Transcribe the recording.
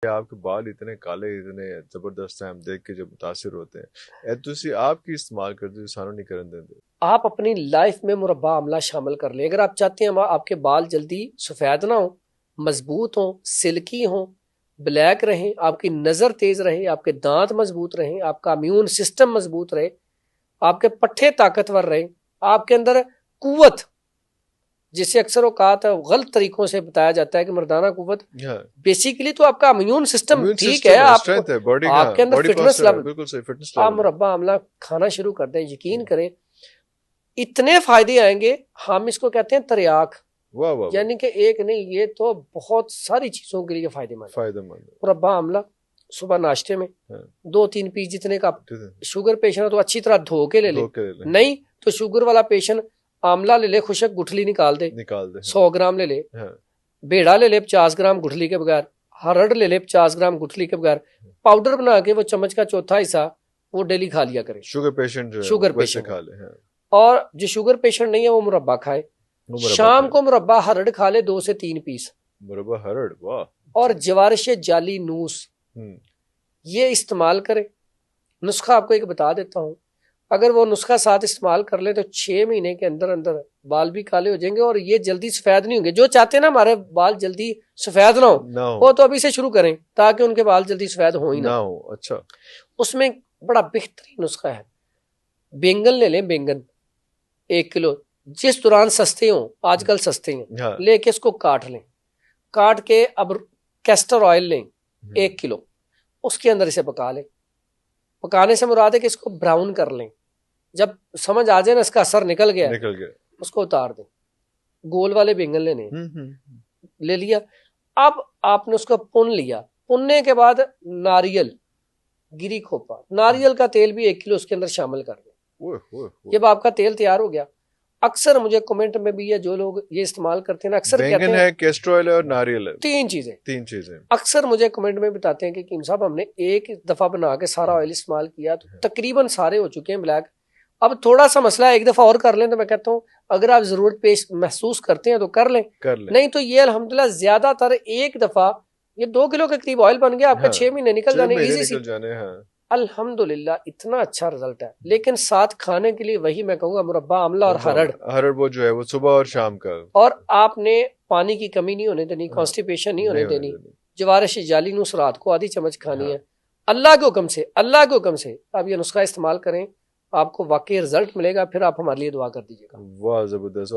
آپ کے بال اتنے کالے اتنے زبردست ہیں، ہم دیکھ کے جب متاثر ہوتے ہیں. تسی آپ کی استعمال کرتے سانو نہیں کرن دیندے. آپ اپنی لائف میں مربع آملہ شامل کر لیں. اگر آپ چاہتے ہیں آپ کے بال جلدی سفید نہ ہوں، مضبوط ہوں، سلکی ہوں، بلیک رہیں، آپ کی نظر تیز رہے، آپ کے دانت مضبوط رہیں، آپ کا امیون سسٹم مضبوط رہے، آپ کے پٹھے طاقتور رہیں، آپ کے اندر قوت، جسے اکثر اوقات غلط طریقوں سے بتایا جاتا ہے کہ مردانہ قوت، بیسیکلی تو آپ کا امیون سسٹم ٹھیک ہے، آپ کے اندر فٹنس لیول. آپ مربع آملہ کھانا شروع کر دیں، یقین کریں اتنے فائدے آئیں گے. ہم اس کو کہتے ہیں تریاک، یعنی کہ ایک نہیں، یہ تو بہت ساری چیزوں کے لیے فائدہ مند. مربع آملہ صبح ناشتے میں 2-3 پیس جتنے کا. شوگر پیشنٹ ہے تو اچھی طرح دھو کے لے لے، نہیں تو شوگر والا پیشنٹ آملہ لے لے، خشک گٹھلی نکال دے 100 گرام لے لے، بیڑا لے لے 50 گرام گٹھلی کے بغیر، ہرڑ لے لے 50 گرام گٹھلی کے بغیر، پاؤڈر بنا کے وہ چمچ کا چوتھا حصہ وہ ڈیلی کھا لیا کرے. شوگر پیشنٹ کھا لے. اور جو شوگر پیشنٹ نہیں ہے وہ مربع کھائے. شام کو مربع ہرڑ کھا لے 2 سے 3 پیس. مربع ہرڑ، واہ. اور جوارش جالی نوس یہ استعمال کرے. نسخہ آپ کو ایک بتا دیتا ہوں، اگر وہ نسخہ ساتھ استعمال کر لیں تو 6 مہینے کے اندر اندر بال بھی کالے ہو جائیں گے اور یہ جلدی سفید نہیں ہوں گے. جو چاہتے ہیں نا ہمارے بال جلدی سفید نہ ہو وہ تو ابھی سے شروع کریں تاکہ ان کے بال جلدی سفید ہو ہی نہ ہو. اچھا، اس میں بڑا بہترین نسخہ ہے. بینگن لے لیں، بینگن 1 کلو، جس دوران سستے ہوں، آج کل سستے ہیں، لے کے اس کو کاٹ لیں. کاٹ کے اب کیسٹر آئل لیں 1 کلو، اس کے اندر اسے پکا لیں. پکانے سے مراد ہے کہ اس کو براؤن کر لیں. جب سمجھ آ جائے نا اس کا اثر نکل گیا اس کو اتار دیں. گول والے بینگن لینے، لے لیا. اب آپ نے اس کو پن لیا. پننے کے بعد ناریل، گری کھوپا، ناریل کا تیل بھی 1 کلو اس کے اندر شامل کر دیں. جب آپ کا تیل تیار ہو گیا، اکثر مجھے کمنٹ میں بھی ہے جو لوگ یہ استعمال کرتے ہیں نا، اکثر کہتے ہیں کیسٹر آئل اور ناریل، 3 چیزیں اکثر مجھے کمنٹ میں بتاتے ہیں کہ کیم صاحب ہم نے ایک دفعہ بنا کے سارا آئل استعمال کیا تو تقریباً سارے ہو چکے ہیں بلیک، اب تھوڑا سا مسئلہ ہے، ایک دفعہ اور کر لیں. تو میں کہتا ہوں اگر آپ ضرورت پیش محسوس کرتے ہیں تو کر لیں، نہیں تو یہ الحمدللہ زیادہ تر ایک دفعہ یہ 2 کلو کے قریب آئل بن گیا آپ کا، 6 مہینے نکل جانے ایزی سی. الحمدللہ اتنا اچھا رزلٹ ہے. لیکن ساتھ کھانے کے لیے وہی میں کہوں گا مربع آملہ اور ہرڑ وہ جو ہے وہ صبح اور شام کا. اور آپ نے پانی کی کمی نہیں ہونے دینی، کانسٹیپیشن نہیں ہونے دینی. جوارش جالی نوس رات کو آدھی چمچ کھانی ہے. اللہ کے حکم سے آپ یہ نسخہ استعمال کریں، آپ کو واقعی رزلٹ ملے گا. پھر آپ ہمارے لیے دعا کر دیجیے گا. واہ، زبردست.